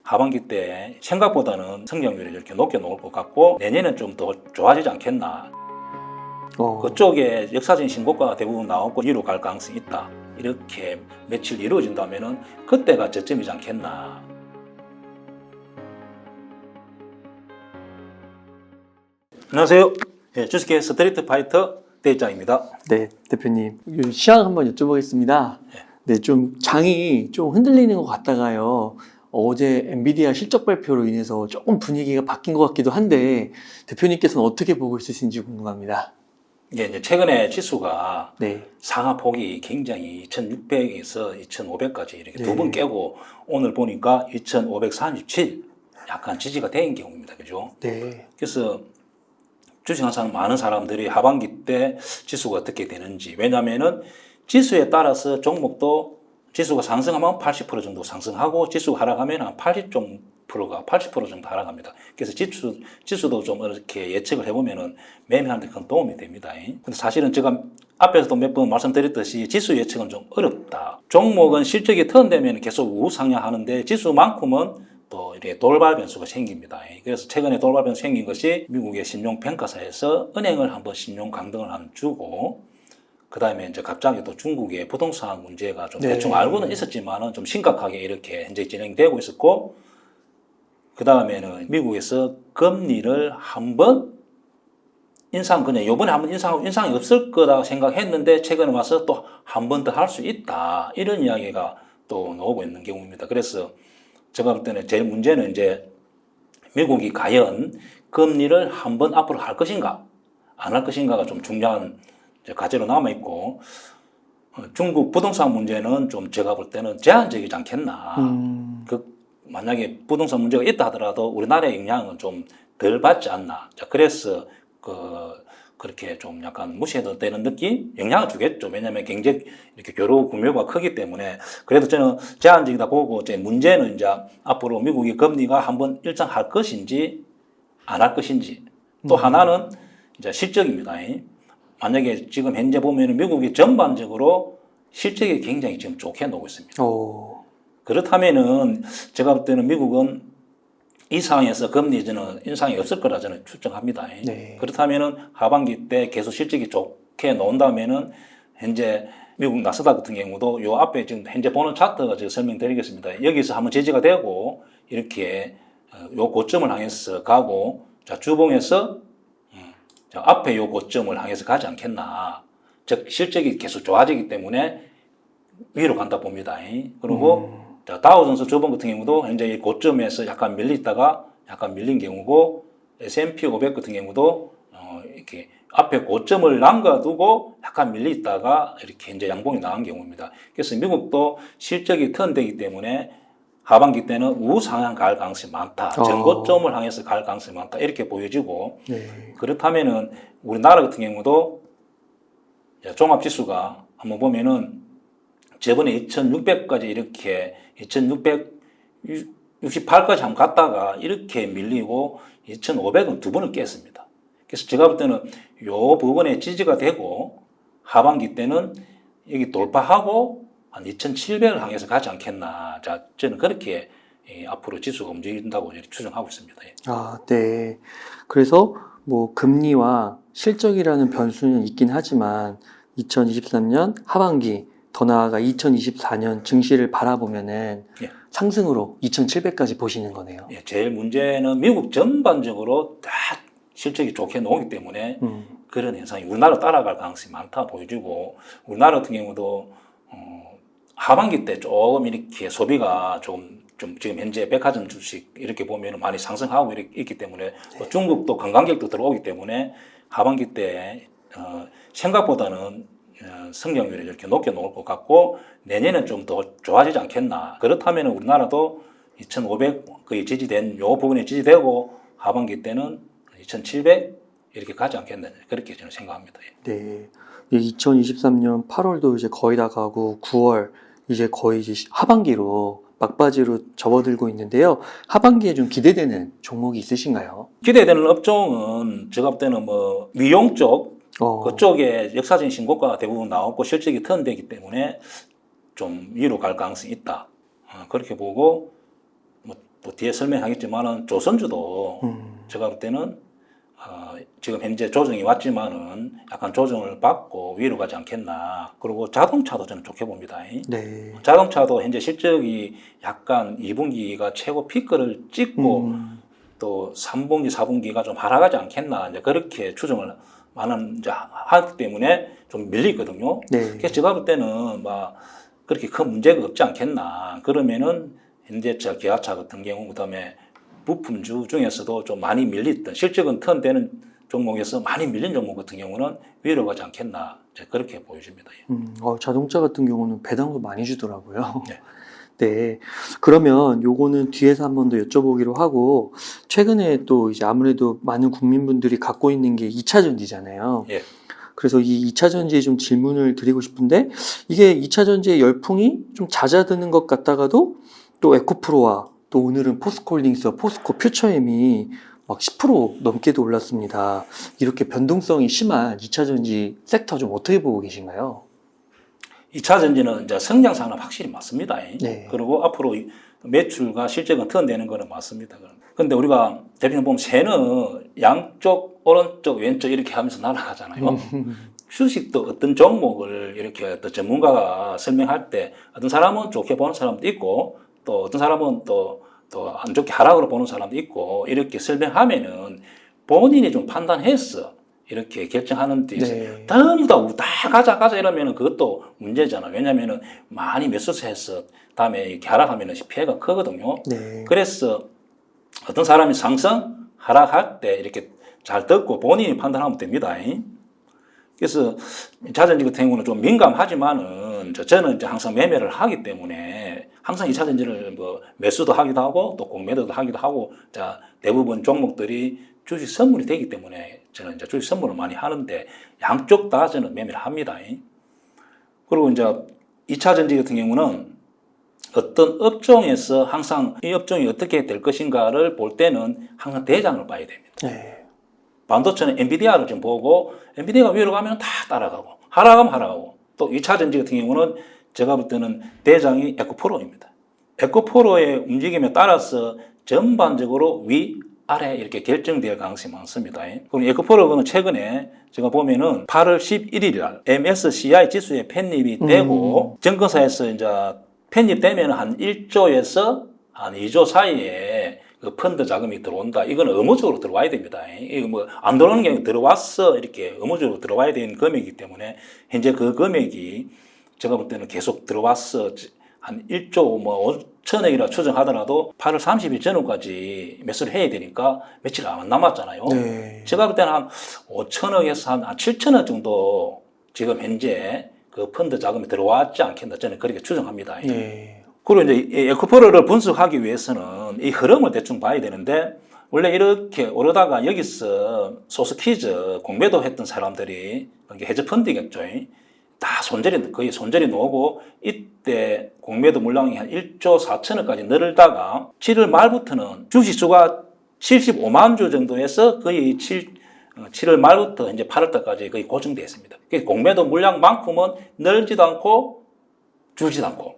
하반기 때 생각보다는 성장률이 이렇게 높게 나올 것 같고 내년엔 좀 더 좋아지지 않겠나. 그쪽에 역사적인 신고가가 대부분 나오고 위로 갈 가능성이 있다. 이렇게 며칠 이루어진다면은 그때가 저점이지 않겠나. 안녕하세요. 주식계 스트리트 파이터 대장입니다. 네, 대표님. 시황 한번 여쭤보겠습니다. 네, 좀 장이 좀 흔들리는 것 같다가요. 어제 엔비디아 실적 발표로 인해서 조금 분위기가 바뀐 것 같기도 한데 대표님께서는 어떻게 보고 있으신지 궁금합니다. 이제 최근에 지수가 네. 상하폭이 굉장히 2600에서 2500까지 이렇게 두 번 깨고 오늘 보니까 2537 약간 지지가 된 경우입니다. 그죠? 네. 그래서 주식 항상 많은 사람들이 하반기 때 지수가 어떻게 되는지, 왜냐면은 지수에 따라서 종목도 지수가 상승하면 80% 정도 상승하고 지수가 하락하면 한 80%가 80% 정도 하락합니다. 그래서 지수도 좀 이렇게 예측을 해보면은 매매하는 데 큰 도움이 됩니다. 근데 사실은 제가 앞에서도 몇 번 말씀드렸듯이 지수 예측은 좀 어렵다. 종목은 실적이 턴되면 계속 우상향하는데 지수만큼은 또 이렇게 돌발 변수가 생깁니다. 그래서 최근에 돌발 변수 생긴 것이 미국의 신용평가사에서 은행을 한번 신용 강등을 한 주고, 그 다음에 이제 갑자기 또 중국의 부동산 문제가 좀 대충 알고는 있었지만은 좀 심각하게 이렇게 현재 진행되고 있었고, 그 다음에는 미국에서 금리를 한번 그냥 요번에 한번 인상이 없을 거다 생각했는데 최근에 와서 또 한 번 더 할 수 있다. 이런 이야기가 또 나오고 있는 경우입니다. 그래서 제가 볼 때는 제일 문제는 이제 미국이 과연 금리를 한 번 앞으로 할 것인가, 안 할 것인가가 좀 중요한 과제로 남아있고, 중국 부동산 문제는 좀 제가 볼 때는 제한적이지 않겠나. 만약에 부동산 문제가 있다 하더라도 우리나라의 영향은 좀 덜 받지 않나. 자, 그래서 그렇게 좀 약간 무시해도 되는 느낌? 영향을 주겠죠. 왜냐하면 굉장히 이렇게 교류 규모가 크기 때문에. 그래도 저는 제한적이다 보고, 제 문제는 이제 앞으로 미국이 금리가 한번 일정할 것인지 안 할 것인지. 또 하나는 이제 실적입니다. 만약에 지금 현재 보면은 미국이 전반적으로 실적이 굉장히 지금 좋게 나오고 있습니다. 그렇다면은 제가 볼 때는 미국은 이 상황에서 금리 저는 인상이 없을 거라 저는 추정합니다. 네. 그렇다면은 하반기 때 계속 실적이 좋게 나온다면은 현재 미국 나스닥 같은 경우도 요 앞에 지금 현재 보는 차트가 제가 설명드리겠습니다. 여기서 한번 지지가 되고 이렇게 요 고점을 향해서 가고, 자, 주봉에서 자, 앞에 요 고점을 향해서 가지 않겠나. 즉 실적이 계속 좋아지기 때문에 위로 간다 봅니다. 그리고 자, 다우존스 주봉 같은 경우도 현재 이 고점에서 약간 밀리다가 약간 밀린 경우고, S&P 500 같은 경우도 이렇게 앞에 고점을 남겨두고 약간 밀리다가 이렇게 현재 양봉이 나온 경우입니다. 그래서 미국도 실적이 턴되기 때문에 하반기 때는 우상향 갈 가능성이 많다. 전고점을 향해서 갈 가능성이 많다. 이렇게 보여지고, 그렇다면은 우리나라 같은 경우도 종합지수가 한번 보면은 저번에 2600까지 이렇게 2668까지 한번 갔다가 이렇게 밀리고 2500은 두 번을 깼습니다. 그래서 제가 볼 때는 요 부분에 지지가 되고 하반기 때는 여기 돌파하고 한 2700을 향해서 가지 않겠나. 자, 저는 그렇게 앞으로 지수가 움직인다고 추정하고 있습니다. 네. 그래서 뭐 금리와 실적이라는 변수는 있긴 하지만 2023년 하반기, 더 나아가 2024년 증시를 바라보면은 상승으로 2700까지 보시는 거네요. 제일 문제는 미국 전반적으로 다 실적이 좋게 나오기 때문에 그런 현상이 우리나라 따라갈 가능성이 많다 보여지고, 우리나라 같은 경우도 하반기 때 조금 이렇게 소비가 좀 지금 현재 백화점 주식 이렇게 보면 많이 상승하고 있기 때문에, 또 중국도 관광객도 들어오기 때문에 하반기 때 생각보다는 성장률이 이렇게 높게 나올 것 같고, 내년엔 좀 더 좋아지지 않겠나. 그렇다면 우리나라도 2500 거의 지지된 요 부분에 지지되고 하반기 때는 2700 이렇게 가지 않겠나. 그렇게 저는 생각합니다. 네. 2023년 8월도 이제 거의 다 가고 9월 이제 거의 이제 하반기로 막바지로 접어들고 있는데요. 하반기에 좀 기대되는 종목이 있으신가요? 기대되는 업종은 제가 볼 때는 뭐 미용 쪽, 그쪽에 역사적인 신고가가 대부분 나왔고 실적이 턴되기 때문에 좀 위로 갈 가능성이 있다. 그렇게 보고, 뭐 또 뒤에 설명하겠지만은 조선주도 제가 볼 때는 지금 현재 조정이 왔지만은 약간 조정을 받고 위로 가지 않겠나. 그리고 자동차도 저는 좋게 봅니다. 네. 자동차도 현재 실적이 약간 2분기가 최고 피크를 찍고 또 3분기, 4분기가 좀 하락하지 않겠나. 이제 그렇게 추정을 많은 이제 하기 때문에 좀 밀리거든요. 네. 그래서 제가 볼 때는 막 그렇게 큰 문제가 없지 않겠나. 그러면은 현대차, 기아차 같은 경우 그다음에 부품주 중에서도 좀 많이 밀렸던 실적은 턴되는 종목에서 많이 밀린 종목 같은 경우는 위로 가지 않겠나. 그렇게 보여집니다. 자동차 같은 경우는 배당도 많이 주더라고요. 네. 네. 그러면 요거는 뒤에서 한 번 더 여쭤보기로 하고, 최근에 또 이제 아무래도 많은 국민분들이 갖고 있는 게 2차 전지잖아요. 예. 그래서 이 2차 전지에 좀 질문을 드리고 싶은데, 이게 2차 전지의 열풍이 좀 잦아드는 것 같다가도 또 에코프로와 또 오늘은 포스코홀딩스와 포스코 퓨처엠이 막 10% 넘게도 올랐습니다. 이렇게 변동성이 심한 2차 전지 섹터 좀 어떻게 보고 계신가요? 2차 전지는 이제 성장 산업 확실히 맞습니다. 네. 그리고 앞으로 매출과 실적은 턴되는 거는 맞습니다. 그런데 우리가 대표님 보면 새는 양쪽, 오른쪽, 왼쪽 이렇게 하면서 날아가잖아요. 주식도 어떤 종목을 이렇게 어떤 전문가가 설명할 때 어떤 사람은 좋게 보는 사람도 있고 또 어떤 사람은 또 안 좋게 하락으로 보는 사람도 있고 이렇게 설명하면은 본인이 좀 판단해서 이렇게 결정하는데 네. 전부 다 가자 이러면은 그것도 문제잖아. 왜냐면은 많이 매수해서 다음에 이렇게 하락하면은 피해가 크거든요. 네. 그래서 어떤 사람이 상승, 하락할 때 이렇게 잘 듣고 본인이 판단하면 됩니다. 그래서 자전지 같은 경우는 좀 민감하지만은 저는 이제 항상 매매를 하기 때문에 항상 이 자전지를 뭐 매수도 하기도 하고 또 공매도도 하기도 하고 대부분 종목들이 주식 선물이 되기 때문에 저는 이제 주식 선물을 많이 하는데 양쪽 다 저는 매매를 합니다. 그리고 이제 2차 전지 같은 경우는 어떤 업종에서 항상 이 업종이 어떻게 될 것인가를 볼 때는 항상 대장을 봐야 됩니다. 네. 반도체는 엔비디아를 좀 보고 엔비디아가 위로 가면 다 따라가고 하락하면 하락하고 또 2차 전지 같은 경우는 제가 볼 때는 대장이 에코프로입니다. 에코프로의 움직임에 따라서 전반적으로 위, 아래 이렇게 결정될 가능성이 많습니다. 그럼 에코프로는 최근에 제가 보면은 8월 11일 날 MSCI 지수에 편입이 되고 증권사에서 이제 편입되면 한 1조에서 한 2조 사이에 그 펀드 자금이 들어온다. 이건 의무적으로 들어와야 됩니다. 이거 뭐 안 들어오는 게 들어왔어 이렇게 의무적으로 들어와야 되는 금액이기 때문에 현재 그 금액이 제가 볼 때는 계속 들어왔어 한 1조 뭐 5천억이라 추정하더라도 8월 30일 전후까지 매수를 해야 되니까 며칠 안 남았잖아요. 네. 제가 볼 때는 한 5천억에서 한 7천억 정도 지금 현재 그 펀드 자금이 들어왔지 않겠나 저는 그렇게 추정합니다. 네. 그리고 이제 이 에코프로를 분석하기 위해서는 이 흐름을 대충 봐야 되는데 원래 이렇게 오르다가 여기서 소스키즈 공매도 했던 사람들이 이게 헤지펀드겠죠. 다 거의 손절이 나오고 이때 공매도 물량이 한 1조 4천억까지 늘다가 7월 말부터는 주식수가 75만 주 정도에서 거의 7월 말부터 이제 8월 달까지 거의 고정되어 있습니다. 공매도 물량만큼은 늘지도 않고 줄지도 않고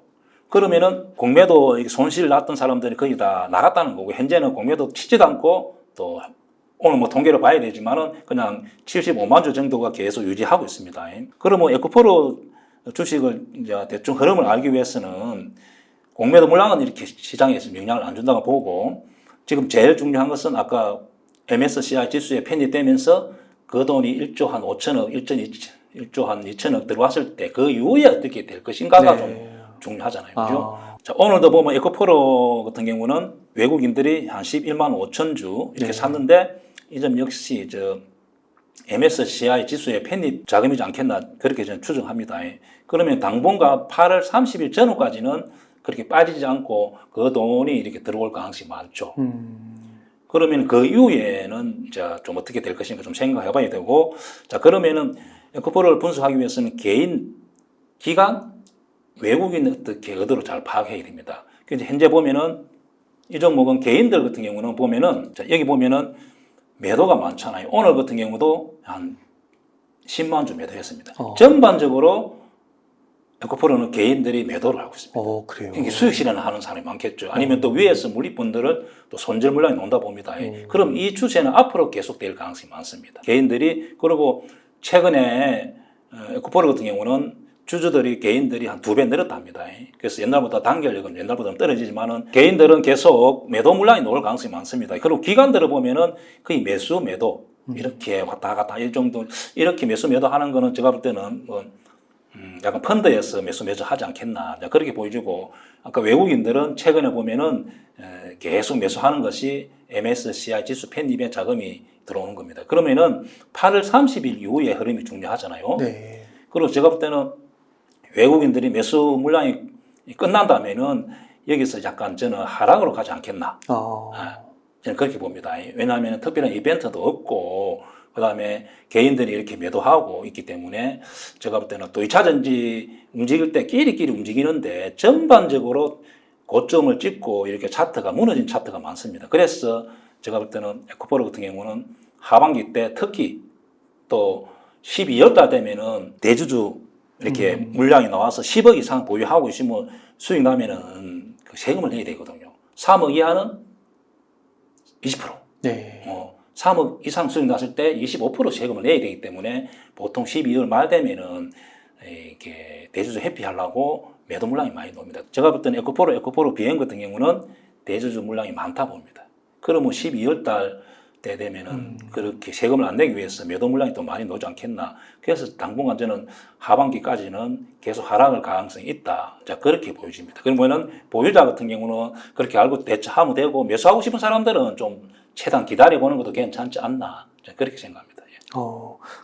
그러면은 공매도 손실 났던 사람들이 거의 다 나갔다는 거고 현재는 공매도 치지도 않고 또 오늘 뭐 통계를 봐야 되지만은 그냥 75만 주 정도가 계속 유지하고 있습니다. 그러면 에코프로 주식을 이제 대충 흐름을 알기 위해서는 공매도 물량은 이렇게 시장에서 영향을 안 준다고 보고 지금 제일 중요한 것은 아까 MSCI 지수에 편입되면서 그 돈이 1조 한 5천억, 1조 한 2천억 들어왔을 때 그 이후에 어떻게 될 것인가가 좀 중요하잖아요. 그죠? 자, 오늘도 보면 에코프로 같은 경우는 외국인들이 한 11만 5천 주 이렇게 샀는데 이 점 역시 MSCI 지수에 편입 자금이지 않겠나 그렇게 저는 추정합니다. 그러면 당분간 8월 30일 전후까지는 그렇게 빠지지 않고 그 돈이 이렇게 들어올 가능성이 많죠. 그러면 그 이후에는 좀 어떻게 될 것인가 좀 생각해 봐야 되고 자, 그러면은 에코프로를 분석하기 위해서는 개인, 기관, 외국인 어떻게 의도를 잘 파악해야 됩니다. 그래서 현재 보면은 이 종목은 개인들 같은 경우는 보면은 자, 여기 보면은 매도가 많잖아요. 오늘 같은 경우도 한 10만 주 매도했습니다. 전반적으로 에코프로는 개인들이 매도를 하고 있습니다. 그래요. 이게 수익 실현하는 사람이 많겠죠. 아니면 또 위에서 물리분들은 또 손절 물량이 나온다 봅니다. 그럼 이 추세는 앞으로 계속될 가능성이 많습니다. 개인들이 그리고 최근에 에코프로 같은 경우는 주주들이 개인들이 한 2배 늘었다 합니다. 그래서 옛날보다 단결력은 옛날보다 떨어지지만은 개인들은 계속 매도 물량이 나올 가능성이 많습니다. 그리고 기관들을 보면은 거의 매수 매도 이렇게 왔다 갔다 이 정도 이렇게 매수 매도 하는 거는 제가 볼 때는 뭐 약간 펀드에서 매수 매도 하지 않겠나 그렇게 보여지고 아까 외국인들은 최근에 보면은 계속 매수하는 것이 MSCI 지수 편입에 자금이 들어오는 겁니다. 그러면은 8월 30일 이후의 흐름이 중요하잖아요. 네. 그리고 제가 볼 때는 외국인들이 매수 물량이 끝난다면은 여기서 약간 저는 하락으로 가지 않겠나. 저는 그렇게 봅니다. 왜냐하면 특별한 이벤트도 없고, 그 다음에 개인들이 이렇게 매도하고 있기 때문에 제가 볼 때는 또 2차전지 움직일 때 끼리끼리 움직이는데 전반적으로 고점을 찍고 이렇게 차트가 무너진 차트가 많습니다. 그래서 제가 볼 때는 에코프로 같은 경우는 하반기 때 특히 또 12월 달 되면은 대주주 이렇게 물량이 나와서 10억 이상 보유하고 있으면 수익 나면은 그 세금을 내야 되거든요. 3억 이하는 20%. 네. 3억 이상 수익 났을 때 25% 세금을 내야 되기 때문에 보통 12월 말 되면은 이렇게 대주주 회피하려고 매도 물량이 많이 나옵니다. 제가 볼 때는 에코프로 비행 같은 경우는 대주주 물량이 많다 봅니다. 그러면 12월 달 때 되면은 그렇게 세금을 안 내기 위해서 매도 물량이 또 많이 나오지 않겠나. 그래서 당분간 저는 하반기까지는 계속 하락할 가능성이 있다. 자, 그렇게 보여집니다. 그러면은 보유자 같은 경우는 그렇게 알고 대처하면 되고 매수하고 싶은 사람들은 좀 최대한 기다려보는 것도 괜찮지 않나. 자, 그렇게 생각합니다.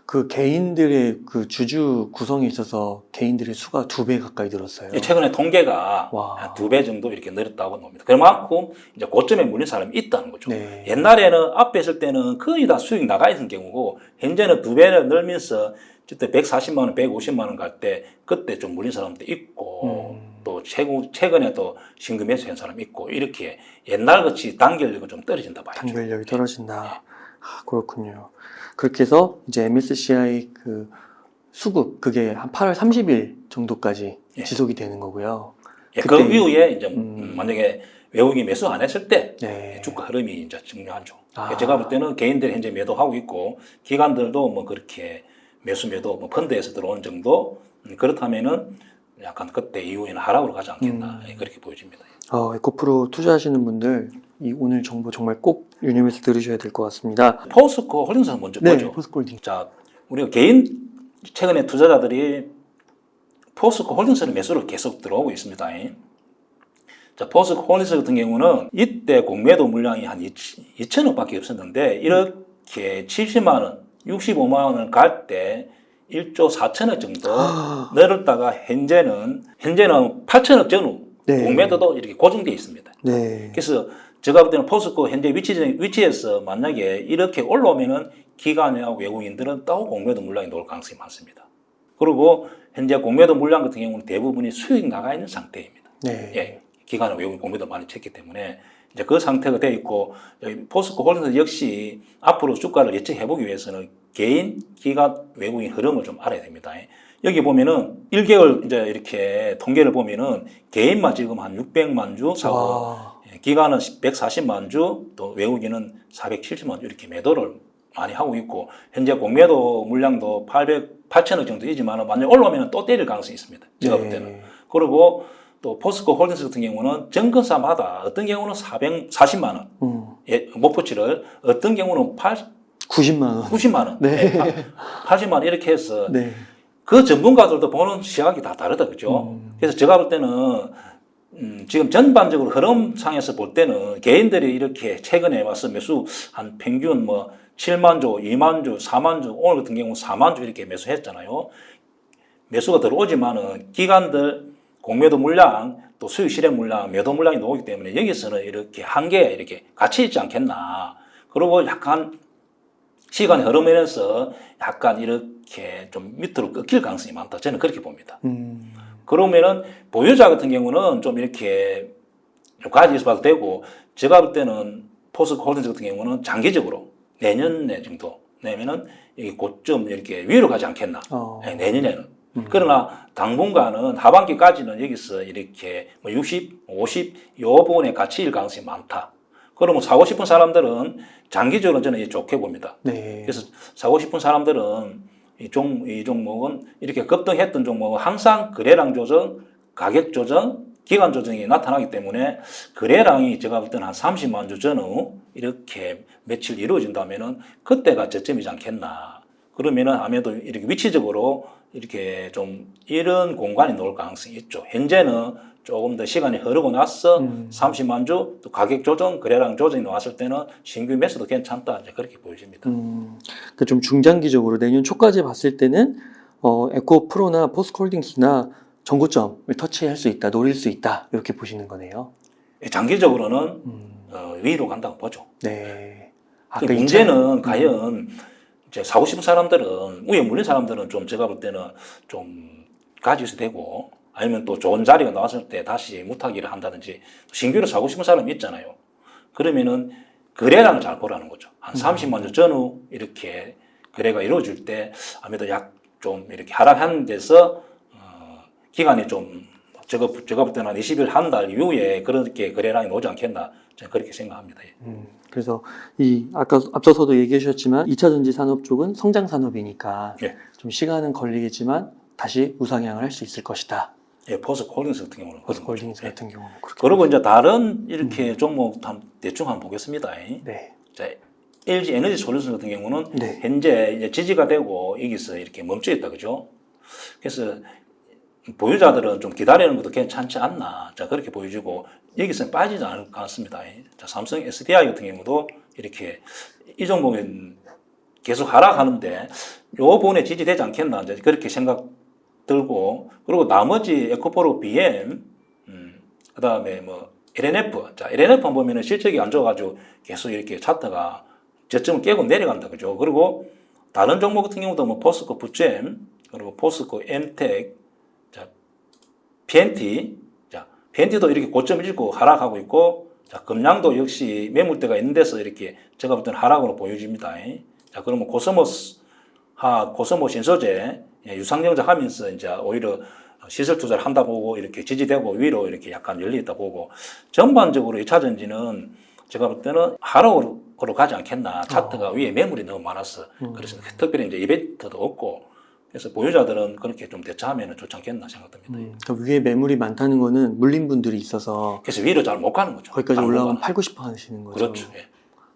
그 개인들의 그 주주 구성에 있어서 개인들의 수가 2배 가까이 늘었어요. 최근에 통계가 한 2배 정도 이렇게 늘었다고 봅니다. 그만큼 이제 고점에 물린 사람이 있다는 거죠. 네. 옛날에는 앞에 있을 때는 거의 다 수익 나가 있는 경우고 현재는 2배를 늘면서 그때 140만 원, 150만 원 갈 때 그때 좀 물린 사람도 있고 또 최근에 또 신금 매수한 사람이 있고 이렇게 옛날같이 단결력은 좀 떨어진다 봐야죠. 단결력이 떨어진다. 그렇군요. 그렇게 해서 이제 MSCI 그 수급 그게 한 8월 30일 정도까지 지속이 되는 거고요. 그 이후에 이제 만약에 외국인이 매수 안 했을 때 주가 흐름이 이제 중요하죠. 제가 볼 때는 개인들이 현재 매도하고 있고 기관들도 뭐 그렇게 매도 뭐 펀드에서 들어온 정도 그렇다면은 약간 그때 이후에는 하락으로 가지 않겠나 그렇게 보여집니다. 에코프로 투자하시는 분들 오늘 정보 정말 꼭 유념해서 들으셔야 될 것 같습니다. 포스코 홀딩스는 먼저 보죠. 포스코 홀딩. 자, 우리가 개인 최근에 투자자들이 포스코 홀딩스는 매수를 계속 들어오고 있습니다. 자, 포스코 홀딩스 같은 경우는 이때 공매도 물량이 한 2천억밖에 없었는데 이렇게 70만 원, 65만 원을 갈 때 1조 4천억 정도 늘었다가 현재는 8천억 전후 공매도도 이렇게 고정되어 있습니다. 그래서 제가 볼 때는 포스코 현재 위치에서 만약에 이렇게 올라오면은 기관하고 외국인들은 또 공매도 물량이 나올 가능성이 많습니다. 그리고 현재 공매도 물량 같은 경우는 대부분이 수익 나가 있는 상태입니다. 기관하고 외국인 공매도 많이 쳤기 때문에 이제 그 상태가 되어 있고 포스코 홀딩스 역시 앞으로 주가를 예측해보기 위해서는 개인, 기관, 외국인 흐름을 좀 알아야 됩니다. 여기 보면은 1개월 이제 이렇게 통계를 보면은 개인만 지금 한 600만 주 사고 기관은 140만 주, 또 외국인은 470만 주 이렇게 매도를 많이 하고 있고 현재 공매도 물량도 8천억 정도이지만 만약 올라오면 또 때릴 가능성이 있습니다. 제가 볼 때는. 그리고 또 포스코 홀딩스 같은 경우는 증권사마다 어떤 경우는 440만 원 목표치를 어떤 경우는 90만 원, 90만 원, 80만 원 이렇게 해서 그 전문가들도 보는 시각이 다 다르다, 그죠? 그래서 제가 볼 때는 지금 전반적으로 흐름상에서 볼 때는 개인들이 이렇게 최근에 와서 매수 한 평균 뭐 7만 주, 2만 주, 4만 주, 오늘 같은 경우 4만 주 이렇게 매수했잖아요. 매수가 들어오지만은 기관들 공매도 물량 또 수익 실현 물량, 매도 물량이 나오기 때문에 여기서는 이렇게 한계에 이렇게 갇혀 있지 않겠나. 그리고 약간 시간이 흐르면서 약간 이렇게 좀 밑으로 꺾일 가능성이 많다. 저는 그렇게 봅니다. 그러면은 보유자 같은 경우는 좀 이렇게 좀 가지고 있어도 되고 제가 볼 때는 포스코 홀딩스 같은 경우는 장기적으로 내년에 정도 내면은 이 고점 이렇게 위로 가지 않겠나. 내년에는. 그러나 당분간은 하반기까지는 여기서 이렇게 뭐 60, 50 요 부분에 갇힐 가능성이 많다. 그러면 사고 싶은 사람들은 장기적으로 저는 좋게 봅니다. 네. 그래서 사고 싶은 사람들은 이 종목은 이렇게 급등했던 종목은 항상 거래량 조정, 가격 조정, 기간 조정이 나타나기 때문에 거래량이 제가 볼 때는 한 30만 주 전후 이렇게 며칠 이루어진다면은 그때가 저점이지 않겠나. 그러면은 아무래도 이렇게 위치적으로 이렇게 좀 이런 공간이 나올 가능성이 있죠. 현재는 조금 더 시간이 흐르고 나서 30만 주 또 가격 조정, 거래량 조정이 나왔을 때는 신규 매수도 괜찮다. 이제 그렇게 보여집니다. 그러니까 좀 중장기적으로 내년 초까지 봤을 때는 에코프로나 포스코홀딩스나 정고점을 터치할 수 있다, 노릴 수 있다 이렇게 보시는 거네요. 장기적으로는 위로 간다고 보죠. 네. 그 문제는 과연 이제 사고 싶은 사람들은 위에 물린 사람들은 좀 제가 볼 때는 좀 가지수 되고 아니면 또 좋은 자리가 나왔을 때 다시 무타기를 한다든지 신규로 사고 싶은 사람이 있잖아요. 그러면은 거래량을 잘 보라는 거죠. 한 30만 주 전후 이렇게 거래가 이루어질 때 아무래도 약 좀 이렇게 하락하는 데서 기간이 좀 제가 볼 때는 한 20일 한 달 이후에 그렇게 거래량이 나오지 않겠나 저는 그렇게 생각합니다. 그래서 이 아까 앞서서도 얘기해 주셨지만 2차 전지 산업 쪽은 성장 산업이니까 예. 좀 시간은 걸리겠지만 다시 우상향을 할 수 있을 것이다. 예, 포스코홀딩스 같은 경우는 포스코홀딩스 같은 경우는 그렇게. 그리고 이제 다른 이렇게 종목 대충 한번 보겠습니다. 네. 자, LG 에너지 솔루션 같은 경우는 네. 현재 이제 지지가 되고 여기서 이렇게 멈춰 있다, 그죠? 그래서 보유자들은 좀 기다리는 것도 괜찮지 않나. 자, 그렇게 보여주고 여기서 빠지지 않을 것 같습니다. 자, 삼성 SDI 같은 경우도 이렇게 이 종목은 계속 하락하는데 요 부분에 지지되지 않겠나. 이제 그렇게 생각 들고 그리고 나머지 에코프로 BM, 그 다음에 뭐 LNF. 자, LNF 보면은 실적이 안 좋아가지고 계속 이렇게 찼다가 저점을 깨고 내려간다, 그죠? 그리고 다른 종목 같은 경우도 뭐 포스코 부잼, 그리고 포스코 엠텍, 자, PNT, 자, PNT도 이렇게 고점을 읽고 하락하고 있고, 자, 금량도 역시 매물대가 있는 데서 이렇게 제가 볼 때는 하락으로 보여집니다. 자, 그러면 코스모 신소재, 유상증자 하면서 이제 오히려 시설 투자를 한다 보고 이렇게 지지되고 위로 이렇게 약간 열려있다 보고 전반적으로 2차 전지는 제가 볼 때는 하락으로 가지 않겠나. 차트가 위에 매물이 너무 많아서 그래서 특별히 이제 이벤트도 없고 그래서 보유자들은 그렇게 좀 대처하면 좋지 않겠나 생각됩니다. 그 위에 매물이 많다는 거는 물린 분들이 있어서 그래서 위로 잘 못 가는 거죠. 거기까지 올라가면 팔고 싶어 하시는 거죠. 그렇죠. 예.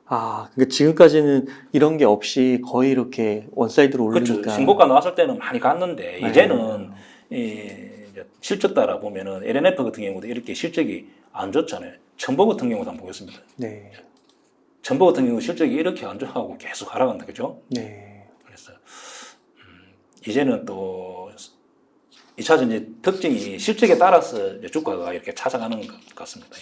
그러니까 지금까지는 이런 게 없이 거의 이렇게 원사이드로 오르니까. 그렇죠. 신고가 나왔을 때는 많이 갔는데 이제는 이제 실적 따라 보면은 LNF 같은 경우도 이렇게 실적이 안 좋잖아요. 첨보 같은 경우도 한번 보겠습니다. 네. 첨보 같은 경우 실적이 이렇게 안 좋아하고 계속 하락한다, 그죠? 네. 그래서 이제는 또 2차 전지 특징이 실적에 따라서 이제 주가가 이렇게 찾아가는 것 같습니다.